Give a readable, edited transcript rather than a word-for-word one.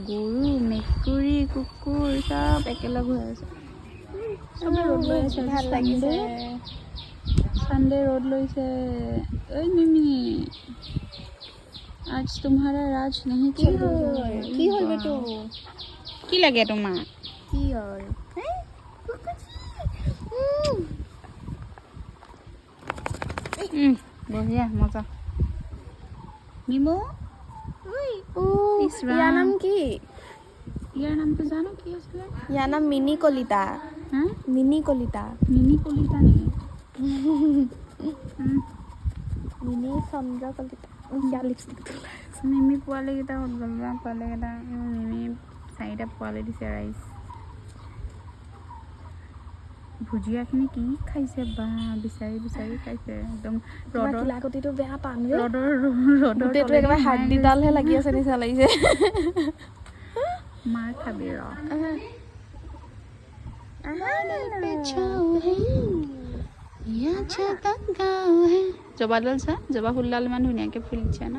গৰু মেকুৰী কুকুৰ চব একেলগ হৈ আছে চবে ৰ'দ লৈ আছে ভাল লাগিছে संडे रोड लैसे ओए मिमी आज तुम्हारा राज नहीं चलेगा কি হ'ল বেটু কি লাগে তোমাক কি হ'ল বঢ়িয়া মজা মিমু ইয়াৰ নাম কি ইয়াৰ নামটো জানো কি আছিলে ইয়াৰ নাম মিনি কলিতা হা মিনি কলিতা মিনি কলিতা নেকি মিনি চন্দ্ৰ কলিতা ইয়াৰ লিপষ্টিকটো মিমি পোৱালিকেইটা হ'ল গ'ল বা পোৱালিকেইটা মিমি 4টা পোৱালি দিছে ৰাইচ ভুজিয়াখিনি কি খাইছে বা বিচাৰি বিচাৰি খাইছে একদম ৰ'দৰ কিলাকতিটো বেয়া পাম ৰ'দৰ গোটেইটো একেবাৰে হাৰ্ডিডালহে লাগি আছে নিচিনা লাগিছে মাৰ খাবি ৰ জবাডাল চা জবা ফুলডাল ইমান ধুনীয়াকৈ ফুলিছে ন